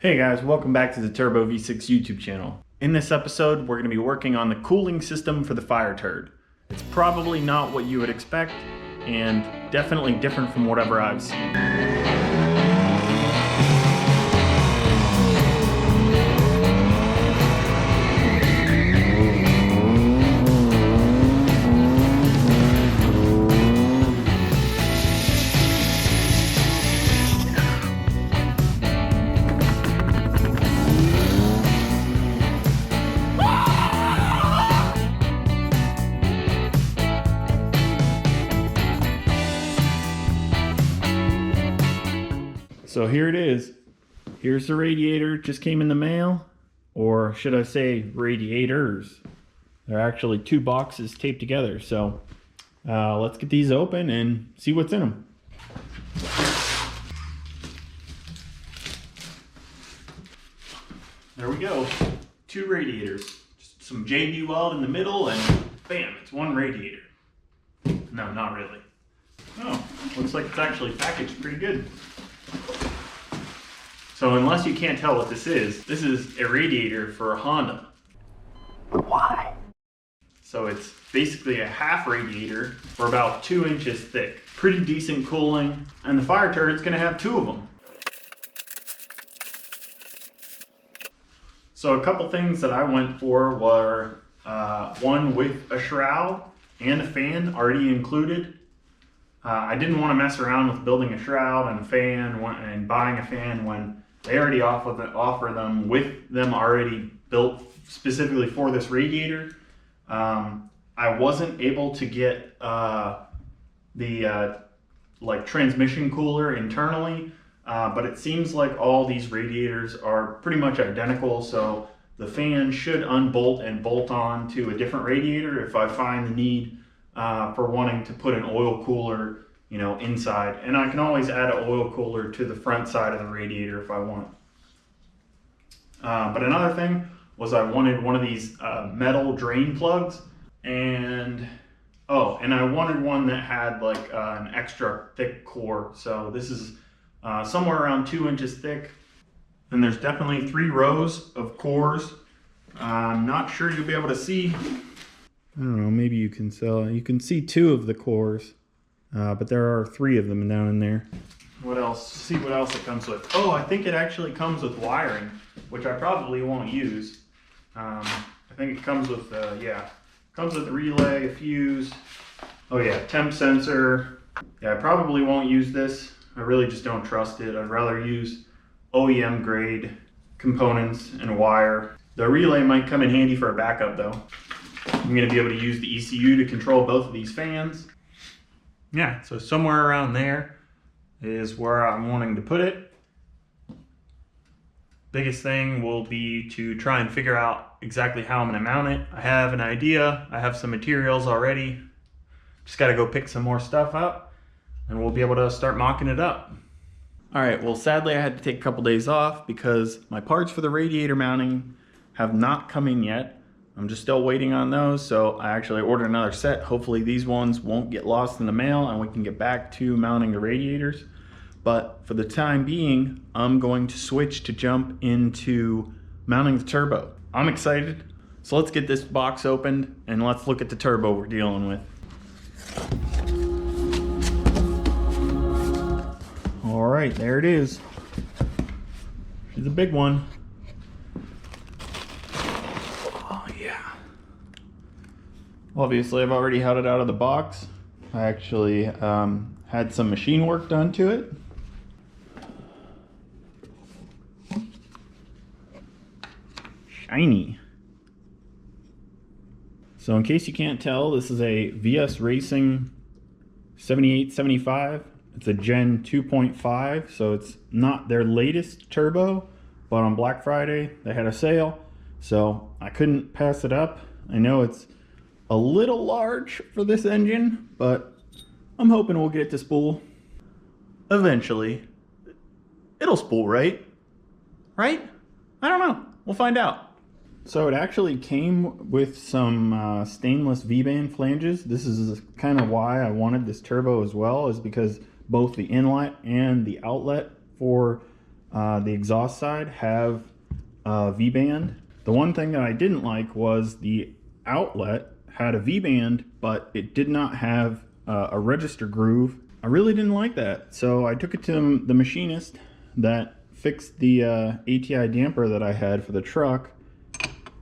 Hey guys, welcome back to the Turbo V6 YouTube channel. In this episode, we're going to be working on the cooling system for the FireTURD. It's probably not what you would expect, and definitely different from whatever I've seen. So here it is. Here's the radiator, just came in the mail, or should I say radiators. They're actually two boxes taped together. So let's get these open and see what's in them. There we go. Two radiators. Just some JB weld in the middle and bam, it's one radiator. No, not really. Oh, looks like it's actually packaged pretty good. So unless you can't tell what this is a radiator for a Honda. But why? So it's basically a half radiator for about 2 inches thick. Pretty decent cooling, and the FireTURD is going to have two of them. So a couple things that I went for were one with a shroud and a fan already included. I didn't want to mess around with building a shroud and a fan and buying a fan when they already offer them with them already built specifically for this radiator. I wasn't able to get the transmission cooler internally, but it seems like all these radiators are pretty much identical, so the fan should unbolt and bolt on to a different radiator if I find the need for wanting to put an oil cooler, inside. And I can always add an oil cooler to the front side of the radiator if I want. But another thing was I wanted one of these metal drain plugs, and I wanted one that had like an extra thick core. So this is somewhere around 2 inches thick, and there's definitely 3 rows of cores. I'm not sure you'll be able to see. I don't know, maybe you can see 2 of the cores, but there are 3 of them down in there. What else? See what else it comes with. Oh, I think it actually comes with wiring, which I probably won't use. I think it comes with, comes with a relay, a fuse. Oh yeah, temp sensor. Yeah, I probably won't use this. I really just don't trust it. I'd rather use OEM grade components and wire. The relay might come in handy for a backup though. I'm going to be able to use the ECU to control both of these fans. Yeah, so somewhere around there is where I'm wanting to put it. Biggest thing will be to try and figure out exactly how I'm going to mount it. I have an idea. I have some materials already. Just got to go pick some more stuff up and we'll be able to start mocking it up. All right, well, sadly I had to take a couple days off because my parts for the radiator mounting have not come in yet. I'm just still waiting on those, so I actually ordered another set. Hopefully these ones won't get lost in the mail and we can get back to mounting the radiators. But for the time being, I'm going to switch to jump into mounting the turbo. I'm excited, so let's get this box opened and let's look at the turbo we're dealing with. All right, there it is. She's a big one. Obviously, I've already had it out of the box. I actually had some machine work done to it. Shiny. So in case you can't tell, this is a VS Racing 7875. It's a Gen 2.5, so it's not their latest turbo, but on Black Friday they had a sale, so I couldn't pass it up. I know it's a little large for this engine, but I'm hoping we'll get it to spool. Eventually. It'll spool, right? Right? I don't know. We'll find out. So it actually came with some stainless V-band flanges. This is kind of why I wanted this turbo as well, is because both the inlet and the outlet for the exhaust side have a V-band. The one thing that I didn't like was the outlet had a V-band, but it did not have a register groove. I really didn't like that, so I took it to the machinist that fixed the ATI damper that I had for the truck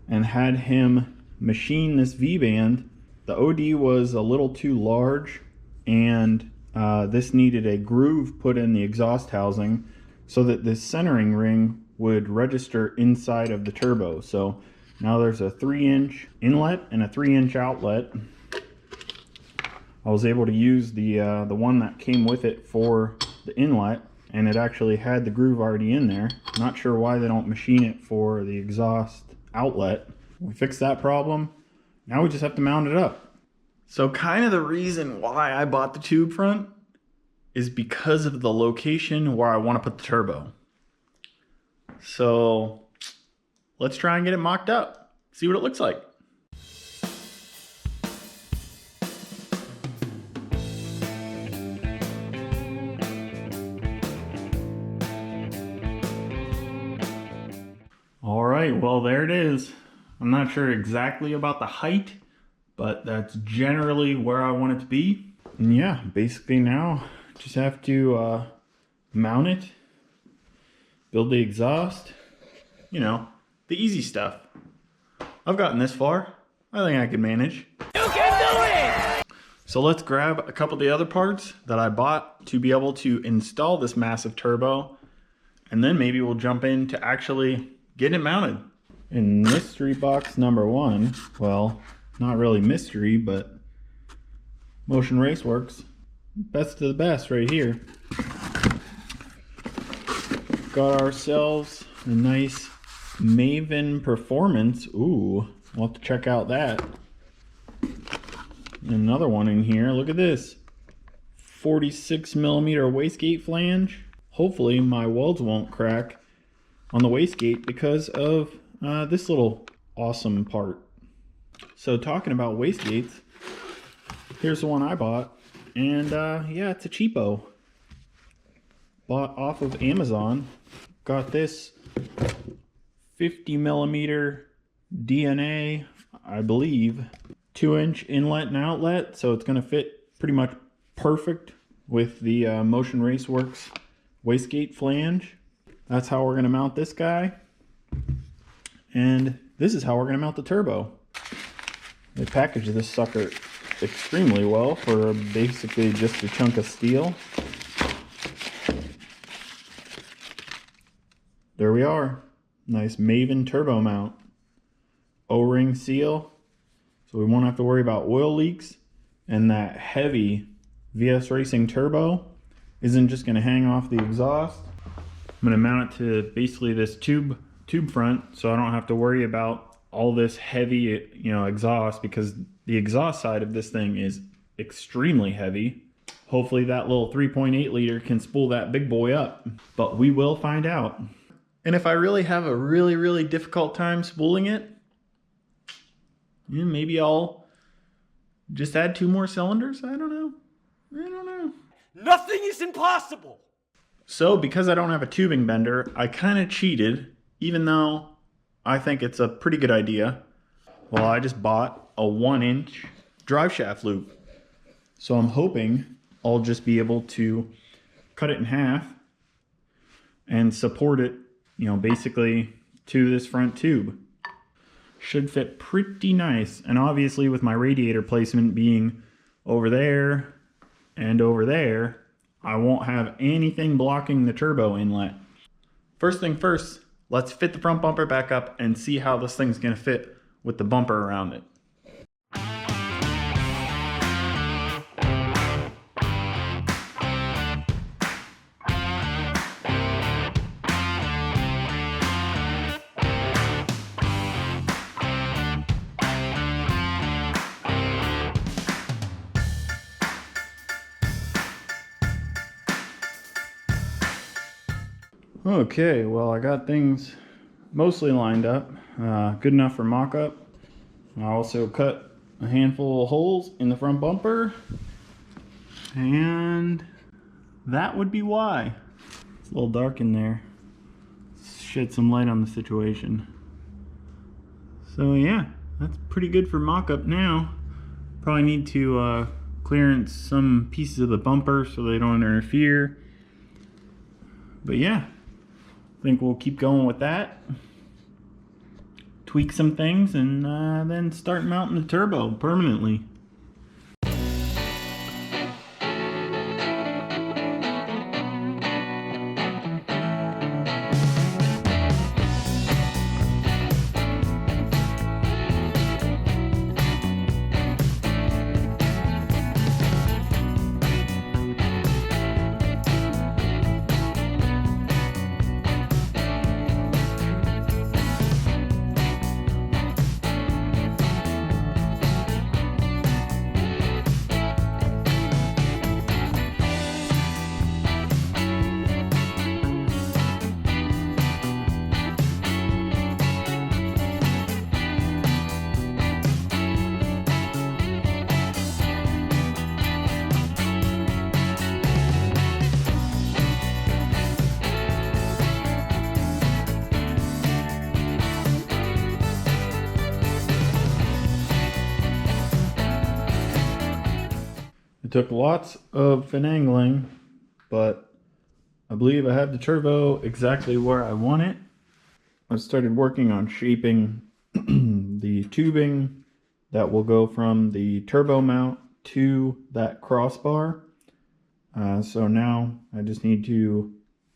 and had him machine this V-band. The OD was a little too large, and this needed a groove put in the exhaust housing so that this centering ring would register inside of the turbo. So now there's a 3-inch inlet and a 3-inch outlet. I was able to use the one that came with it for the inlet, and it actually had the groove already in there. Not sure why they don't machine it for the exhaust outlet. We fixed that problem. Now we just have to mount it up. So kind of the reason why I bought the tube front is because of the location where I want to put the turbo. So let's try and get it mocked up, see what it looks like. All right, well, there it is. I'm not sure exactly about the height, but that's generally where I want it to be. And yeah, basically now just have to mount it, build the exhaust, you know, the easy stuff. I've gotten this far. I think I can manage. You can do it! So let's grab a couple of the other parts that I bought to be able to install this massive turbo, and then maybe we'll jump in to actually get it mounted. In mystery box number 1, well, not really mystery, but Motion Raceworks, best of the best right here. Got ourselves a nice Maven Performance. Ooh, we'll have to check out that. And another one in here, look at this. 46mm wastegate flange. Hopefully my welds won't crack on the wastegate because of this little awesome part. So talking about wastegates, here's the one I bought, and yeah, it's a cheapo. Bought off of Amazon. Got this 50mm DNA, I believe, 2-inch inlet and outlet, so it's going to fit pretty much perfect with the Motion Raceworks wastegate flange. That's how we're going to mount this guy. And this is how we're going to mount the turbo. They packaged this sucker extremely well for basically just a chunk of steel. There we are. Nice Maven turbo mount. O-ring seal. So we won't have to worry about oil leaks. And that heavy VS Racing turbo isn't just going to hang off the exhaust. I'm going to mount it to basically this tube front, so I don't have to worry about all this heavy, you know, exhaust, because the exhaust side of this thing is extremely heavy. Hopefully that little 3.8 liter can spool that big boy up, but we will find out. And if I really have a really difficult time spooling it, yeah, maybe I'll just add 2 more cylinders. I don't know. Nothing is impossible! So because I don't have a tubing bender, I kind of cheated, even though I think it's a pretty good idea. Well, I just bought a 1-inch drive shaft loop. So I'm hoping I'll just be able to cut it in half and support it, you know, basically to this front tube. Should fit pretty nice. And obviously with my radiator placement being over there and over there, I won't have anything blocking the turbo inlet. First thing first, let's fit the front bumper back up and see how this thing's gonna fit with the bumper around it. Okay, well, I got things mostly lined up, good enough for mock-up. I also cut a handful of holes in the front bumper, and that would be why. It's a little dark in there. shed some light on the situation. So yeah, that's pretty good for mock-up now. Probably need to clearance some pieces of the bumper so they don't interfere. But yeah, I think we'll keep going with that. Tweak some things and then start mounting the turbo permanently. It took lots of finagling, but I believe I have the turbo exactly where I want it. I started working on shaping the tubing that will go from the turbo mount to that crossbar. So now I just need to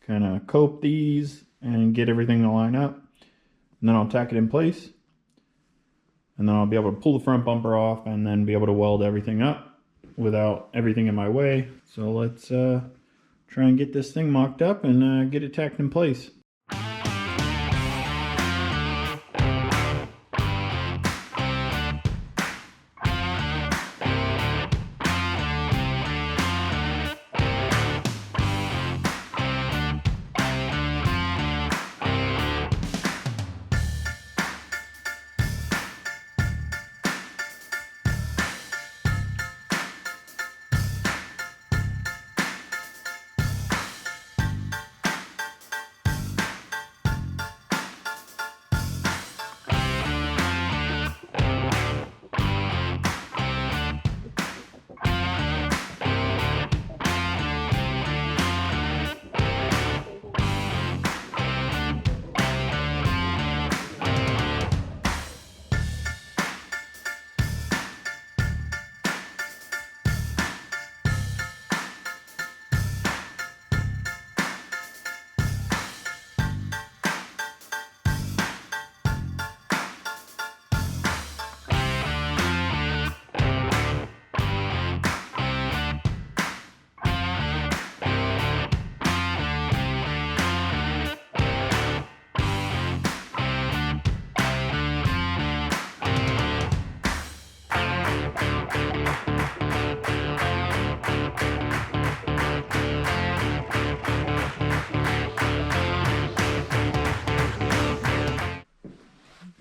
kind of cope these and get everything to line up. And then I'll tack it in place. And then I'll be able to pull the front bumper off and then be able to weld everything up without everything in my way. So let's try and get this thing mocked up and get it tacked in place.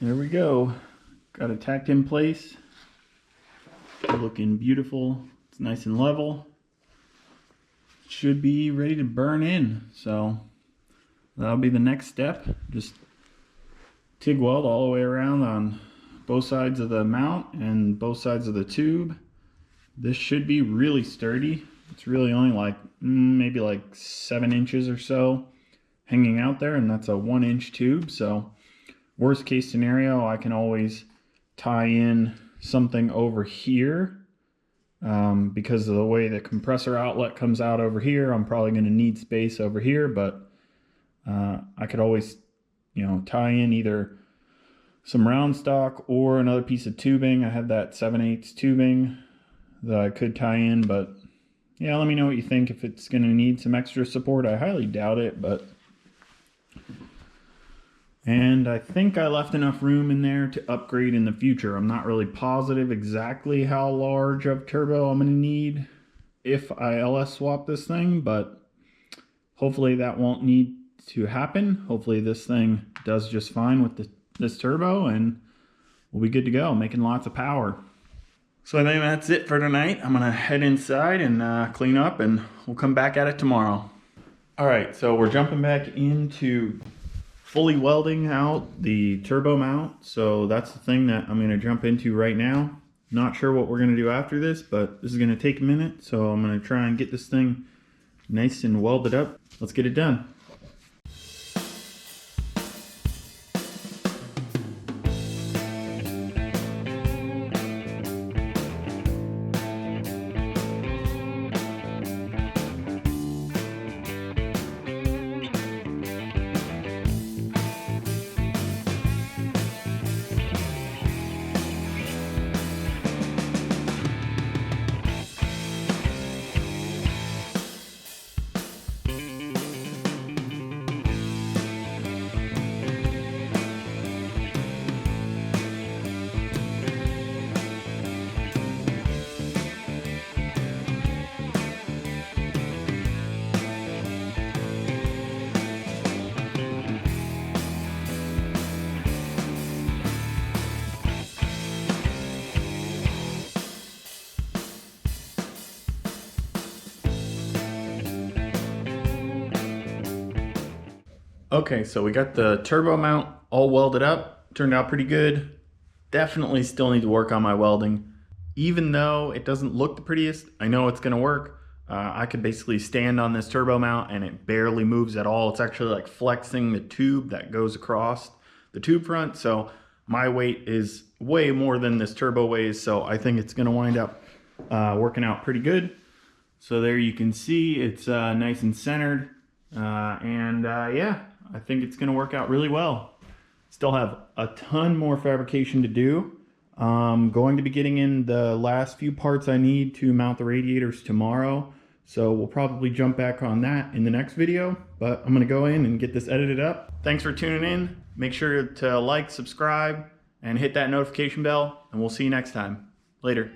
There we go. Got it tacked in place. Looking beautiful. It's nice and level. Should be ready to burn in. So that'll be the next step. Just TIG weld all the way around on both sides of the mount and both sides of the tube. This should be really sturdy. It's really only like maybe like 7 inches or so hanging out there, and that's a 1-inch tube. So worst case scenario, I can always tie in something over here because of the way the compressor outlet comes out over here. I'm probably going to need space over here, but I could always, you know, tie in either some round stock or another piece of tubing. I had that 7/8 tubing that I could tie in, but yeah, let me know what you think. If it's going to need some extra support, I highly doubt it, but... And I think I left enough room in there to upgrade in the future. I'm not really positive exactly how large of turbo I'm going to need if I LS swap this thing, but hopefully that won't need to happen. Hopefully this thing does just fine with this turbo and we'll be good to go, making lots of power. So I think that's it for tonight. I'm going to head inside and clean up, and we'll come back at it tomorrow. All right, so we're jumping back into fully welding out the turbo mount, so that's the thing that I'm going to jump into right now. Not sure what we're going to do after this, but this is going to take a minute, so I'm going to try and get this thing nice and welded up. Let's get it done. Okay, so we got the turbo mount all welded up. Turned out pretty good. Definitely still need to work on my welding. Even though it doesn't look the prettiest, I know it's gonna work. I could basically stand on this turbo mount and it barely moves at all. It's actually like flexing the tube that goes across the tube front. So my weight is way more than this turbo weighs. So I think it's gonna wind up working out pretty good. So there you can see it's nice and centered. Yeah, I think it's gonna work out really well. Still have a ton more fabrication to do. Going to be getting in the last few parts I need to mount the radiators tomorrow. So we'll probably jump back on that in the next video, but I'm gonna go in and get this edited up. Thanks for tuning in. Make sure to like, subscribe, and hit that notification bell, and we'll see you next time. Later.